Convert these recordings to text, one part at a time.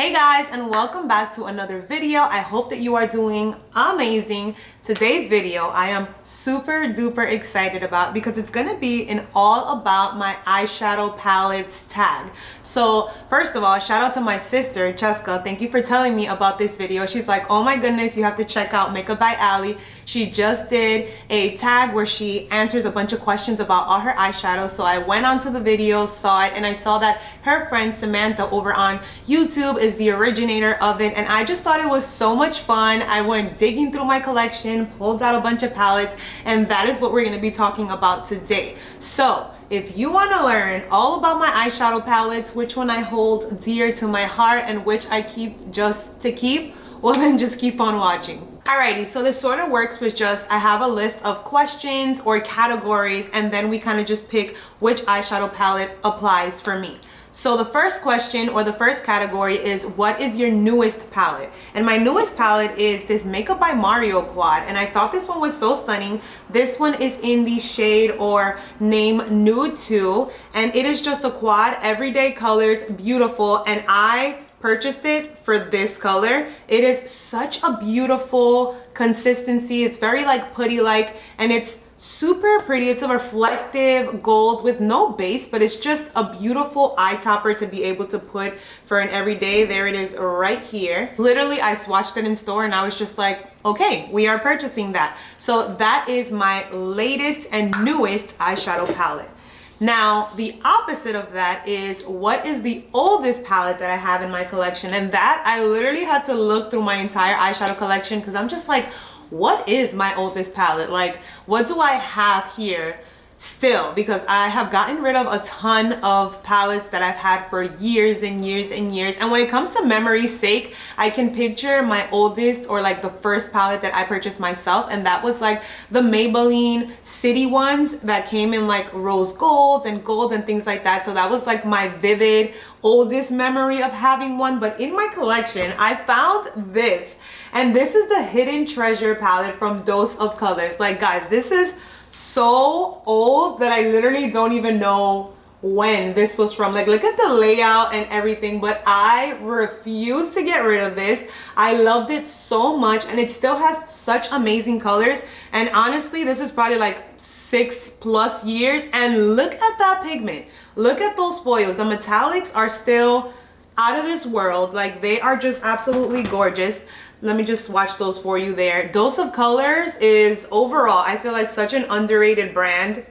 Hey guys, and welcome back to another video. I hope that you are doing amazing. Today's video I am super duper excited about because it's gonna be an all about my eyeshadow palettes tag. So first of all, shout out to my sister Jessica. Thank you for telling me about this video. She's like, oh my goodness, you have to check out Makeup by Allie. She just did a tag where she answers a bunch of questions about all her eyeshadows. So I went onto the video, saw it, and I saw that her friend Samantha over on YouTube is the originator of it, and I just thought it was so much fun. I went digging through my collection, pulled out a bunch of palettes, and that is what we're going to be talking about today. So if you want to learn all about my eyeshadow palettes, which one I hold dear to my heart and which I keep just to keep, well then just keep on watching. Alrighty, so this sort of works with just, I have a list of questions or categories, and then we kind of just pick which eyeshadow palette applies for me. So the first question or the first category is, what is your newest palette? And my newest palette is this Makeup by Mario quad, and I thought this one was so stunning. This one is in the shade or name Nude 2, and it is just a quad, everyday colors, beautiful, and I purchased it for this color. It is such a beautiful consistency. It's very like putty-like, and it's super pretty. It's a reflective gold with no base, but it's just a beautiful eye topper to be able to put for an everyday. There it is right here. Literally, I swatched it in store and I was just like, okay, we are purchasing that. So that is my latest and newest eyeshadow palette. Now, the opposite of that is, what is the oldest palette that I have in my collection? And that I literally had to look through my entire eyeshadow collection because I'm just like, what is my oldest palette? Like, what do I have here still? Because I have gotten rid of a ton of palettes that I've had for years and years and years. And when it comes to memory's sake, I can picture my oldest or like the first palette that I purchased myself. And that was like the Maybelline City ones that came in like rose gold and things like that. So that was like my vivid oldest memory of having one. But in my collection, I found this. And this is the Hidden Treasure palette from Dose of Colors. Like guys, this is so old that I literally don't even know when this was from. Like, look at the layout and everything, but I refuse to get rid of this. I loved it so much, and it still has such amazing colors. And honestly, this is probably like 6+ years, and look at that pigment. Look at those foils. The metallics are still out of this world. Like, they are just absolutely gorgeous. Let me just swatch those for you there. Dose of Colors is overall, I feel like, such an underrated brand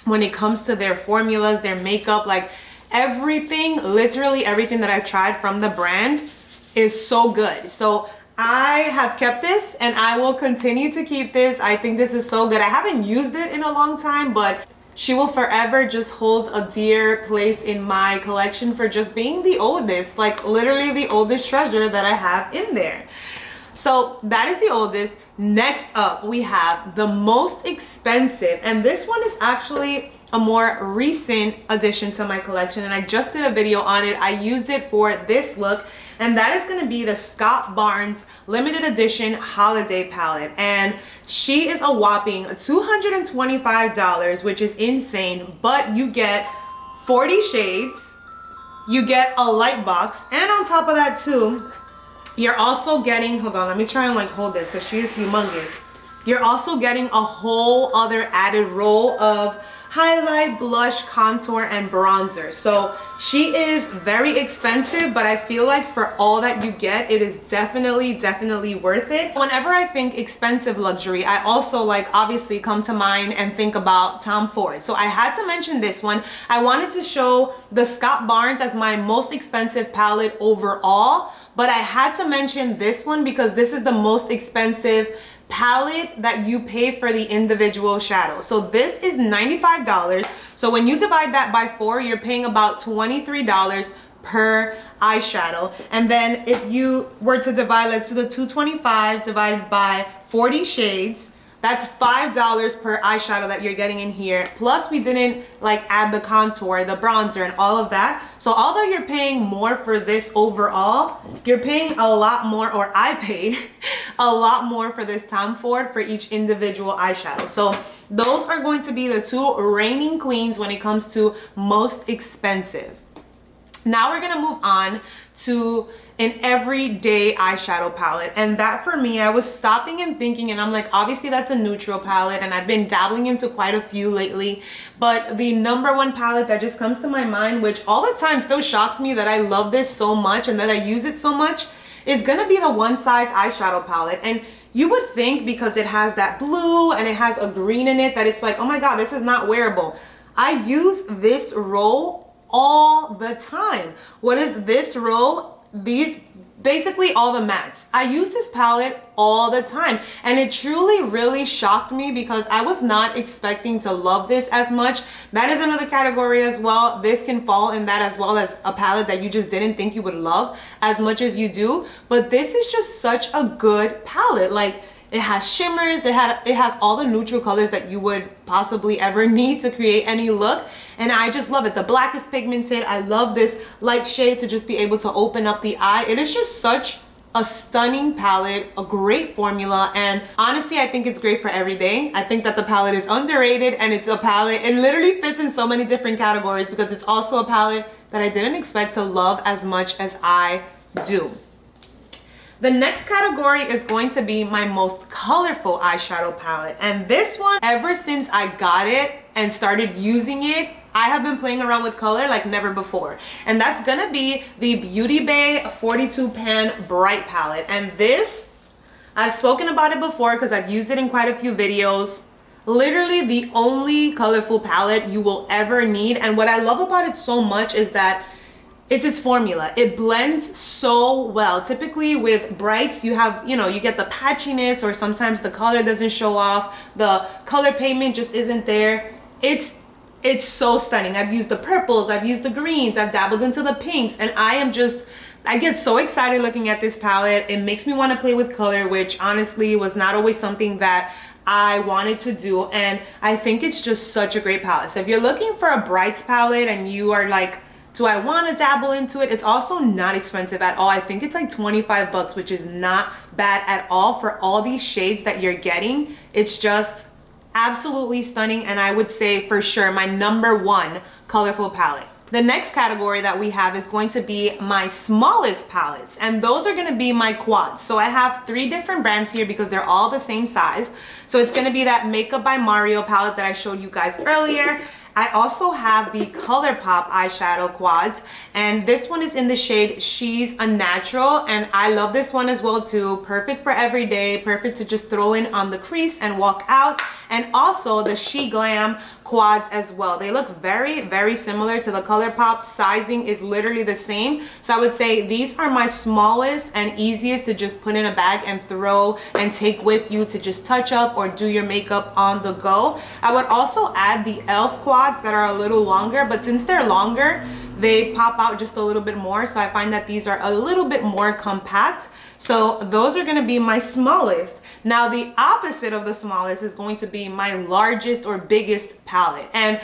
when it comes to their formulas, their makeup, like everything, literally everything that I've tried from the brand is so good. So I have kept this and I will continue to keep this. I think this is so good. I haven't used it in a long time, but she will forever just hold a dear place in my collection for just being the oldest, like literally the oldest treasure that I have in there. So that is the oldest. Next up, we have the most expensive, and this one is actually a more recent addition to my collection, and I just did a video on it. I used it for this look, and that is going to be the Scott Barnes limited edition holiday palette, and she is a whopping $225, which is insane. But you get 40 shades, you get a light box, and on top of that too, you're also getting, hold on, let me try and like hold this because she is humongous. You're also getting a whole other added roll of highlight, blush, contour, and bronzer. So she is very expensive, but I feel like for all that you get, it is definitely worth it. Whenever I think expensive luxury, I also like obviously come to mind and think about Tom Ford. So I had to mention this one. I wanted to show the Scott Barnes as my most expensive palette overall, but I had to mention this one because this is the most expensive palette that you pay for the individual shadow. So this is $95. So when you divide that by 4, you're paying about $23 per eyeshadow. And then if you were to divide, let's do the 225 divided by 40 shades, that's $5 per eyeshadow that you're getting in here. Plus we didn't like add the contour, the bronzer, and all of that. So although you're paying more for this overall, you're paying a lot more, or I paid a lot more for this Tom Ford for each individual eyeshadow. So those are going to be the two reigning queens when it comes to most expensive. Now we're gonna move on to an everyday eyeshadow palette. And that for me, I was stopping and thinking, and I'm like, obviously that's a neutral palette, and I've been dabbling into quite a few lately. But the number one palette that just comes to my mind, which all the time still shocks me that I love this so much and that I use it so much, is gonna be the One Size eyeshadow palette. And you would think because it has that blue and it has a green in it that it's like, oh my God, this is not wearable. I use this roll all the time. What is this row? These basically all the mattes. I use this palette all the time, and it truly really shocked me because I was not expecting to love this as much. That is another category as well. This can fall in that, as well as a palette that you just didn't think you would love as much as you do. But this is just such a good palette. Like, it has shimmers, it has all the neutral colors that you would possibly ever need to create any look. And I just love it. The black is pigmented. I love this light shade to just be able to open up the eye. It is just such a stunning palette, a great formula, and honestly, I think it's great for every day. I think that the palette is underrated, and it's a palette, it literally fits in so many different categories because it's also a palette that I didn't expect to love as much as I do. The next category is going to be my most colorful eyeshadow palette. And this one, ever since I got it and started using it, I have been playing around with color like never before. And that's gonna be the Beauty Bay 42 Pan Bright Palette. And this, I've spoken about it before because I've used it in quite a few videos. Literally the only colorful palette you will ever need. And what I love about it so much is that it's its formula. It blends so well. Typically with brights, you have, you get the patchiness, or sometimes the color doesn't show off. The color pigment just isn't there. It's so stunning. I've used the purples, I've used the greens, I've dabbled into the pinks, and I get so excited looking at this palette. It makes me want to play with color, which honestly was not always something that I wanted to do. And I think it's just such a great palette. So if you're looking for a brights palette and you are like, do I want to dabble into it? It's also not expensive at all. I think it's like 25 bucks, which is not bad at all for all these shades that you're getting. It's just absolutely stunning, and I would say for sure my number one colorful palette. The next category that we have is going to be my smallest palettes, and those are going to be my quads. So I have 3 different brands here because they're all the same size. So it's going to be that Makeup by Mario palette that I showed you guys earlier. I also have the ColourPop eyeshadow quads, and this one is in the shade She's a Natural, and I love this one as well too. Perfect for every day, perfect to just throw in on the crease and walk out. And also the She Glam quads as well. They look very, very similar to the ColourPop. Sizing is literally the same. So I would say these are my smallest and easiest to just put in a bag and throw and take with you to just touch up or do your makeup on the go. I would also add the e.l.f. quads that are a little longer, but since they're longer, they pop out just a little bit more. So I find that these are a little bit more compact. So those are gonna be my smallest. Now the opposite of the smallest is going to be my largest or biggest palette. And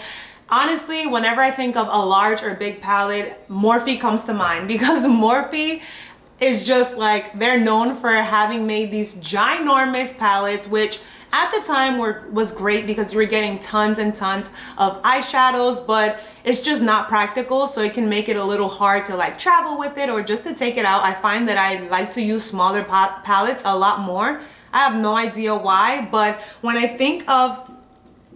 honestly, whenever I think of a large or big palette, Morphe comes to mind, because Morphe is just like, they're known for having made these ginormous palettes, which at the time was great because you were getting tons and tons of eyeshadows, but it's just not practical, so it can make it a little hard to like travel with it or just to take it out. I find that I like to use smaller palettes a lot more. I have no idea why, but when I think of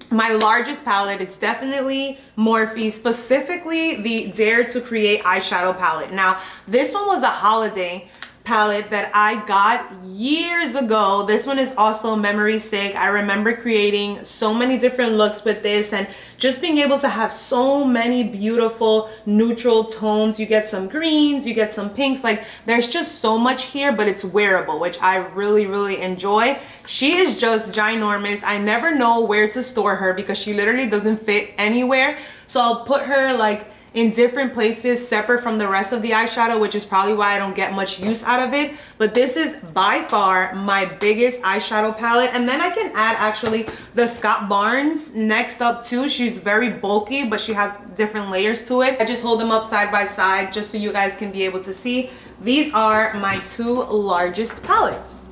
my largest palette, it's definitely Morphe, specifically the Dare to Create eyeshadow palette. Now, this one was a holiday palette that I got years ago. This one is also memory's sake. I remember creating so many different looks with this and just being able to have so many beautiful neutral tones. You get some greens, you get some pinks, like there's just so much here, but it's wearable, which I really, really enjoy. She is just ginormous. I never know where to store her because she literally doesn't fit anywhere. So I'll put her like in different places separate from the rest of the eyeshadow, which is probably why I don't get much use out of it. But this is by far my biggest eyeshadow palette. And then I can add actually the Scott Barnes next up too. She's very bulky, but she has different layers to it. I just hold them up side by side just so you guys can be able to see. These are my 2 largest palettes.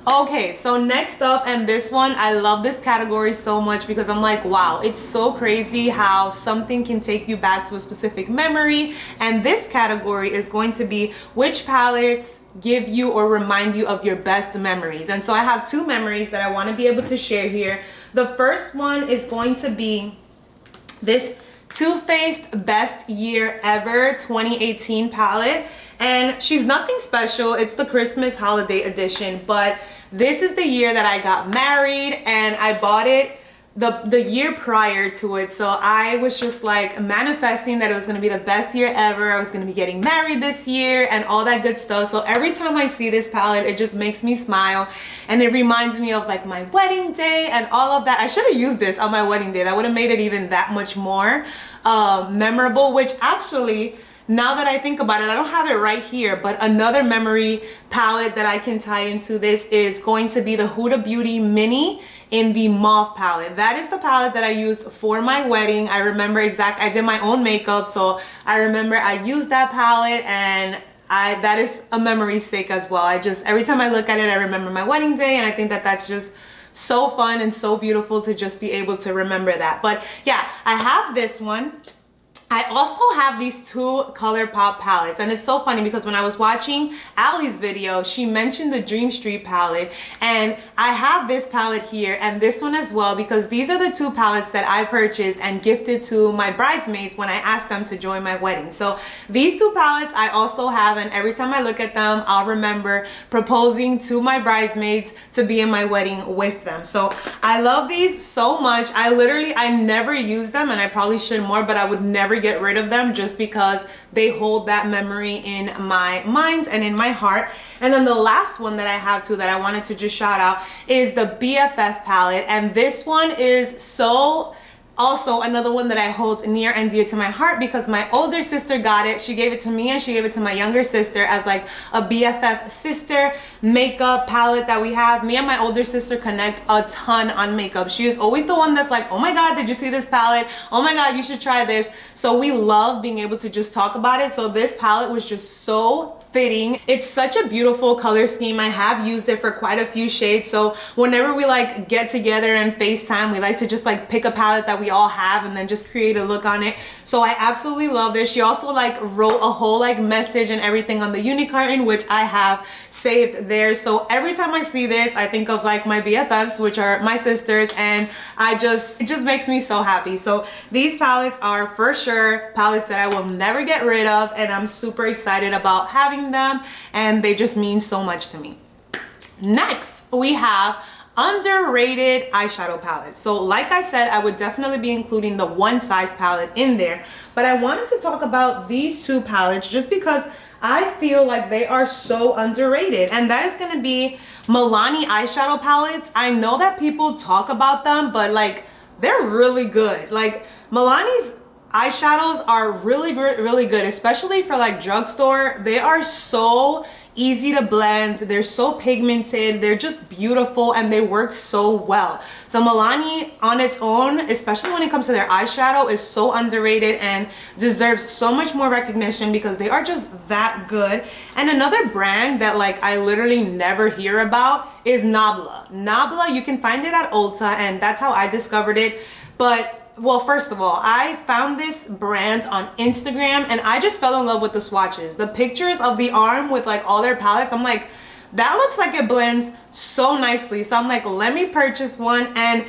Okay, so next up, and this one, I love this category so much because I'm like, wow, it's so crazy how something can take you back to a specific memory. And this category is going to be which palettes give you or remind you of your best memories. And so I have two memories that I want to be able to share here. The first one is going to be this Too Faced Best Year Ever 2018 palette. And she's nothing special, it's the Christmas holiday edition, but this is the year that I got married, and I bought it the year prior to it. So I was just like manifesting that it was gonna be the best year ever. I was gonna be getting married this year and all that good stuff. So every time I see this palette, it just makes me smile, and it reminds me of like my wedding day and all of that. I should have used this on my wedding day. That would have made it even that much more memorable, which actually, now that I think about it, I don't have it right here, but another memory palette that I can tie into this is going to be the Huda Beauty Mini in the Mauve palette. That is the palette that I used for my wedding. I remember I did my own makeup, so I remember I used that palette, and that is a memory's sake as well. Every time I look at it, I remember my wedding day, and I think that that's just so fun and so beautiful to just be able to remember that. But yeah, I have this one. I also have these two ColourPop palettes, and it's so funny because when I was watching Allie's video, she mentioned the Dream Street palette, and I have this palette here and this one as well, because these are the two palettes that I purchased and gifted to my bridesmaids when I asked them to join my wedding. So these two palettes I also have, and every time I look at them, I'll remember proposing to my bridesmaids to be in my wedding with them. So I love these so much. I never use them, and I probably should more, but I would never get rid of them just because they hold that memory in my mind and in my heart. And then the last one that I have too that I wanted to just shout out is the BFF palette, and this one is also another one that I hold near and dear to my heart because my older sister got it. She gave it to me and she gave it to my younger sister as like a BFF sister makeup palette that we have. Me and my older sister connect a ton on makeup. She is always the one that's like, oh my God, did you see this palette? Oh my God, you should try this. So we love being able to just talk about it. So this palette was just so fitting. It's such a beautiful color scheme. I have used it for quite a few shades. So whenever we like get together and FaceTime, we like to just like pick a palette that we all have and then just create a look on it. So I absolutely love this. She also like wrote a whole like message and everything on the unicarton, which I have saved there. So every time I see this, I think of like my BFFs, which are my sisters, and it just makes me so happy. So these palettes are for sure palettes that I will never get rid of, and I'm super excited about having them, and they just mean so much to me. Next, we have underrated eyeshadow palettes. So like I said, I would definitely be including the One Size palette in there, but I wanted to talk about these two palettes just because I feel like they are so underrated, and that is going to be Milani eyeshadow palettes. I know that people talk about them, but like they're really good. Like Milani's eyeshadows are really good, especially for like drugstore. They are so easy to blend, they're so pigmented, they're just beautiful, and they work so well. So Milani on its own, especially when it comes to their eyeshadow, is so underrated and deserves so much more recognition because they are just that good. And another brand that like I literally never hear about is Nabla. Nabla, you can find it at Ulta, and that's how I discovered it. But well, first of all, I found this brand on Instagram and I just fell in love with the swatches. The pictures of the arm with like all their palettes, I'm like, that looks like it blends so nicely. So I'm like, let me purchase one. And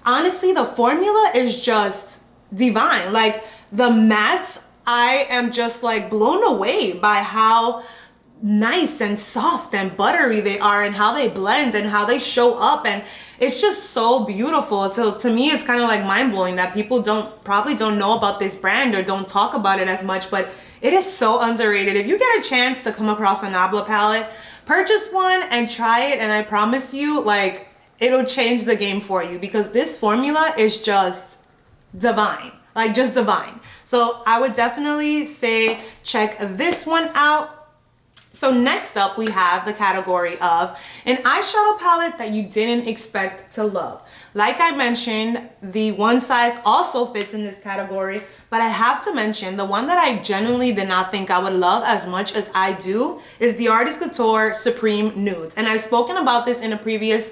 honestly, the formula is just divine. Like the mattes, I am just like blown away by how nice and soft and buttery they are, and how they blend and how they show up, and it's just so beautiful. So to me, it's kind of like mind-blowing that people probably don't know about this brand or don't talk about it as much, but it is so underrated. If you get a chance to come across a Nabla palette, purchase one and try it, and I promise you, like, it'll change the game for you because this formula is just divine, like just divine. So I would definitely say check this one out. So next up, we have the category of an eyeshadow palette that you didn't expect to love. Like I mentioned, the One Size also fits in this category, But I have to mention, the one that I genuinely did not think I would love as much as I do is the Artist Couture Supreme Nudes. And I've spoken about this in a previous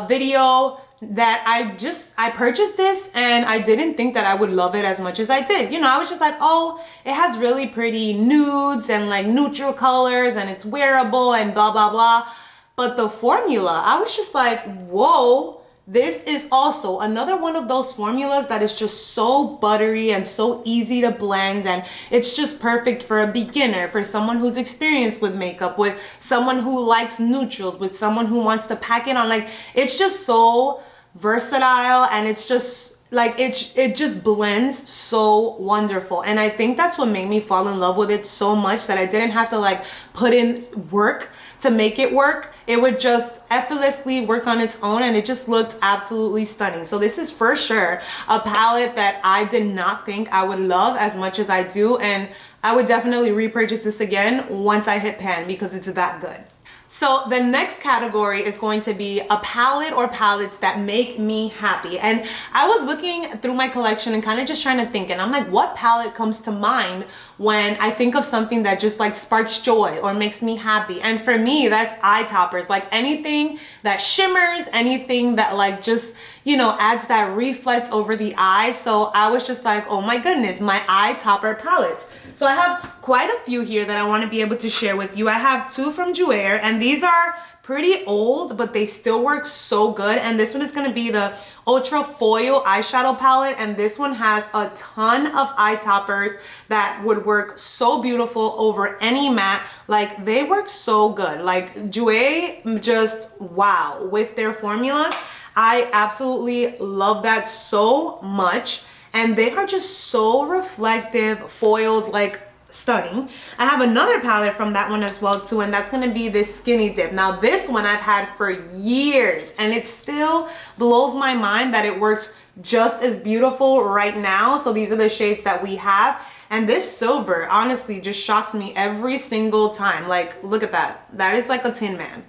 video, that I purchased this and I didn't think that I would love it as much as I did. You know, I was just like, oh, it has really pretty nudes and like neutral colors and it's wearable and blah, blah, blah. But the formula, I was just like, whoa. This is also another one of those formulas that is just so buttery and so easy to blend, and it's just perfect for a beginner, for someone who's experienced with makeup, with someone who likes neutrals, with someone who wants to pack it on. Like, it's just so versatile, and it's just like it just blends so wonderful. And I think that's what made me fall in love with it so much, that I didn't have to like put in work to make it work. It would just effortlessly work on its own, and it just looked absolutely stunning. So this is for sure a palette that I did not think I would love as much as I do, and I would definitely repurchase this again once I hit pan, because it's that good. So the next category is going to be a palette or palettes that make me happy. And I was looking through my collection and kind of just trying to think, and I'm like, what palette comes to mind when I think of something that just like sparks joy or makes me happy? And for me, that's eye toppers. Like anything that shimmers, anything that like just, you know, adds that reflect over the eye. So I was just like, oh my goodness, my eye topper palettes. So I have quite a few here that I want to be able to share with you. I have two from Jouer, and these are pretty old, but they still work so good. And this one is going to be the Ultra Foil eyeshadow palette, and this one has a ton of eye toppers that would work so beautiful over any matte. Like, they work so good. Like, Jouer, just wow with their formulas. I absolutely love that so much. And they are just so reflective foils, like stunning. I have another palette from that one as well too, and that's gonna be this Skinny Dip. Now this one I've had for years, and it still blows my mind that it works just as beautiful right now. So these are the shades that we have. And this silver honestly just shocks me every single time. Like, look at that. That is like a Tin Man.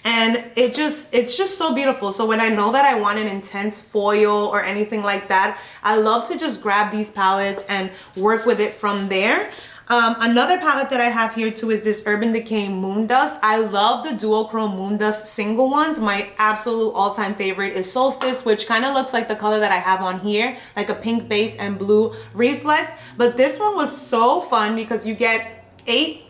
And it's just so beautiful. So when I know that I want an intense foil or anything like that, I love to just grab these palettes and work with it from there. Another palette that I have here too is this Urban Decay Moon Dust. I love the duochrome Moon Dust single ones. My absolute all-time favorite is Solstice, which kind of looks like the color that I have on here, like a pink base and blue reflect. But this one was so fun because you get 8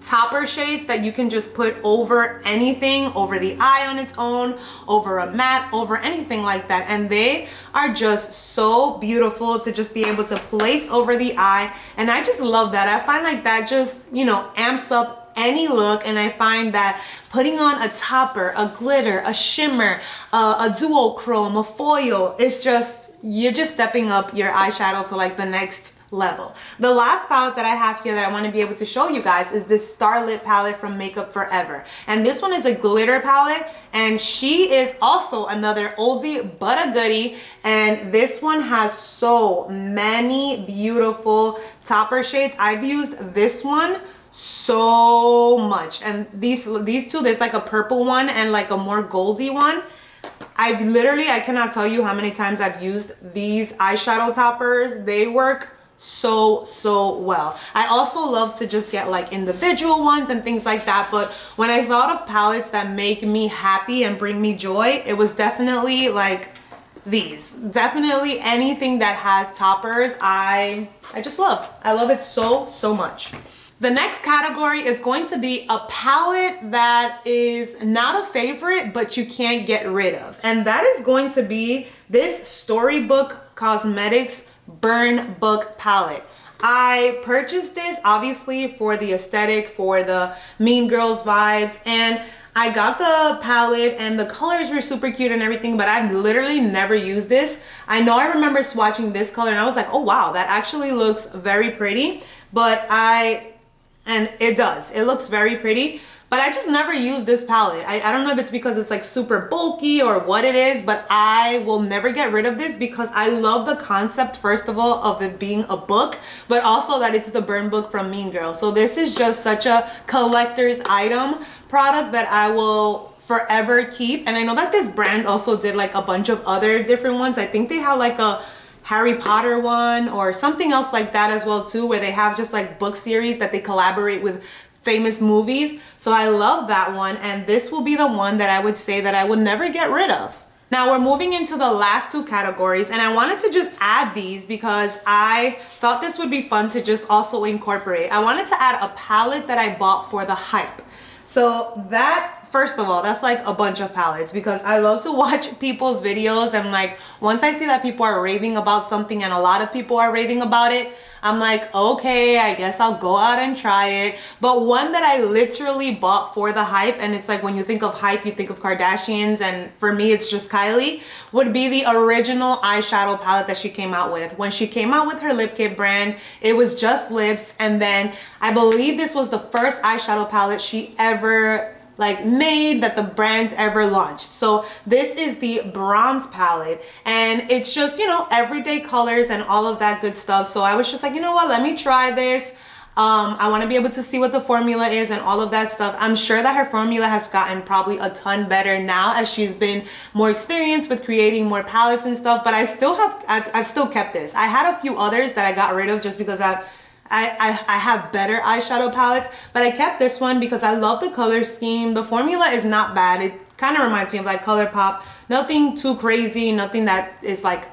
topper shades that you can just put over anything, over the eye on its own, over a matte, over anything like that. And they are just so beautiful to just be able to place over the eye. And I just love that. I find like that just, you know, amps up any look. And I find that putting on a topper, a glitter, a shimmer, a duochrome, a foil, it's just, you're just stepping up your eyeshadow to like the next level. The last palette that I have here that I want to be able to show you guys is this Starlit palette from Makeup Forever. And this one is a glitter palette, and she is also another oldie but a goodie. And this one has so many beautiful topper shades. I've used this one so much, and these two, there's like a purple one and like a more goldy one. I cannot tell you how many times I've used these eyeshadow toppers. They work so well. I also love to just get like individual ones and things like that, but when I thought of palettes that make me happy and bring me joy, it was definitely like these. Definitely anything that has toppers, I just love. I love it so much. The next category is going to be a palette that is not a favorite, but you can't get rid of. And that is going to be this Storybook Cosmetics Burn Book palette. I purchased this obviously for the aesthetic, for the Mean Girls vibes, and I got the palette and the colors were super cute and everything, but I've literally never used this. I know I remember swatching this color and I was like, oh wow, that actually looks very pretty, and it does. It looks very pretty, but I just never used this palette. I don't know if it's because it's like super bulky or what it is, but I will never get rid of this because I love the concept, first of all, of it being a book, but also that it's the burn book from Mean Girls. So this is just such a collector's item product that I will forever keep. And I know that this brand also did like a bunch of other different ones. I think they have like a Harry Potter one or something else like that as well too, where they have just like book series that they collaborate with famous movies. So I love that one, and this will be the one that I would say that I would never get rid of. Now we're moving into the last two categories, and I wanted to just add these because I thought this would be fun to just also incorporate. I wanted to add a palette that I bought for the hype. So that, first of all, that's like a bunch of palettes because I love to watch people's videos, and like once I see that people are raving about something and a lot of people are raving about it, I'm like, okay, I guess I'll go out and try it. But one that I literally bought for the hype, and it's like when you think of hype, you think of Kardashians, and for me it's just Kylie, would be the original eyeshadow palette that she came out with. When she came out with her lip kit brand, it was just lips, and then I believe this was the first eyeshadow palette she ever like made, that the brand's ever launched. So this is the bronze palette, and it's just, you know, everyday colors and all of that good stuff. So I was just like, you know what, let me try this. I want to be able to see what the formula is and all of that stuff. I'm sure that her formula has gotten probably a ton better now as she's been more experienced with creating more palettes and stuff, but I've still kept this. I had a few others that I got rid of just because I have better eyeshadow palettes, but I kept this one because I love the color scheme. The formula is not bad. It kind of reminds me of like ColourPop. Nothing too crazy, nothing that is like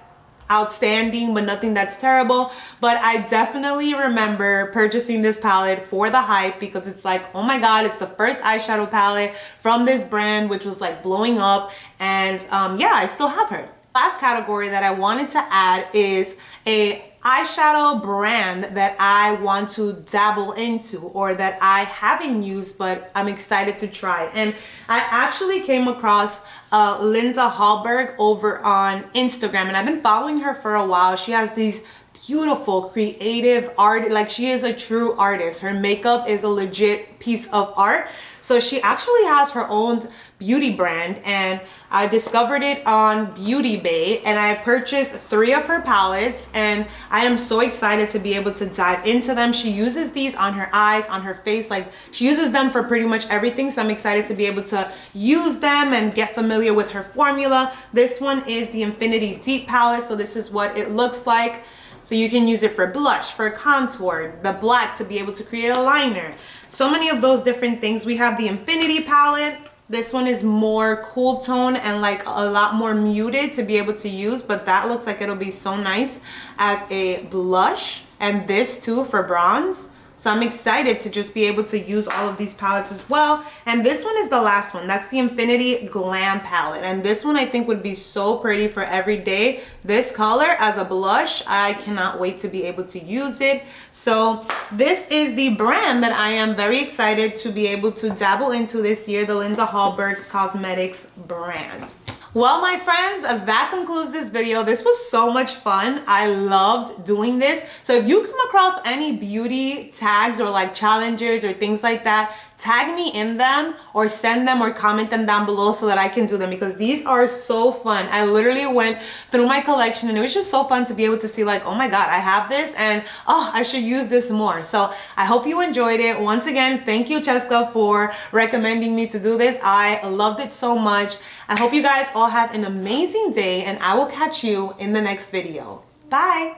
outstanding, but nothing that's terrible. But I definitely remember purchasing this palette for the hype because it's like, oh my god, it's the first eyeshadow palette from this brand, which was like blowing up. And yeah, I still have her. Last category that I wanted to add is a eyeshadow brand that I want to dabble into, or that I haven't used but I'm excited to try. And I actually came across Linda Hallberg over on Instagram, and I've been following her for a while. She has these beautiful creative art, like she is a true artist. Her makeup is a legit piece of art. So she actually has her own beauty brand, and I discovered it on Beauty Bay, and I purchased 3 of her palettes, and I am so excited to be able to dive into them. She uses these on her eyes, on her face, like she uses them for pretty much everything. So I'm excited to be able to use them and get familiar with her formula. This one is the Infinity Deep palette, so this is what it looks like. So you can use it for blush, for contour, the black to be able to create a liner. So many of those different things. We have the Infinity palette. This one is more cool tone and like a lot more muted to be able to use, but that looks like it'll be so nice as a blush. And this too for bronze. So I'm excited to just be able to use all of these palettes as well. And this one is the last one. That's the Infinity Glam palette. And this one I think would be so pretty for every day. This color as a blush, I cannot wait to be able to use it. So this is the brand that I am very excited to be able to dabble into this year, the Linda Hallberg Cosmetics brand. Well, my friends, that concludes this video. This was so much fun. I loved doing this. So if you come across any beauty tags or like challenges or things like that, tag me in them or send them or comment them down below so that I can do them, because these are so fun. I literally went through my collection and it was just so fun to be able to see like, oh my god, I have this and oh, I should use this more. So I hope you enjoyed it. Once again, thank you, Cheska, for recommending me to do this. I loved it so much. I hope you guys all have an amazing day, and I will catch you in the next video. Bye.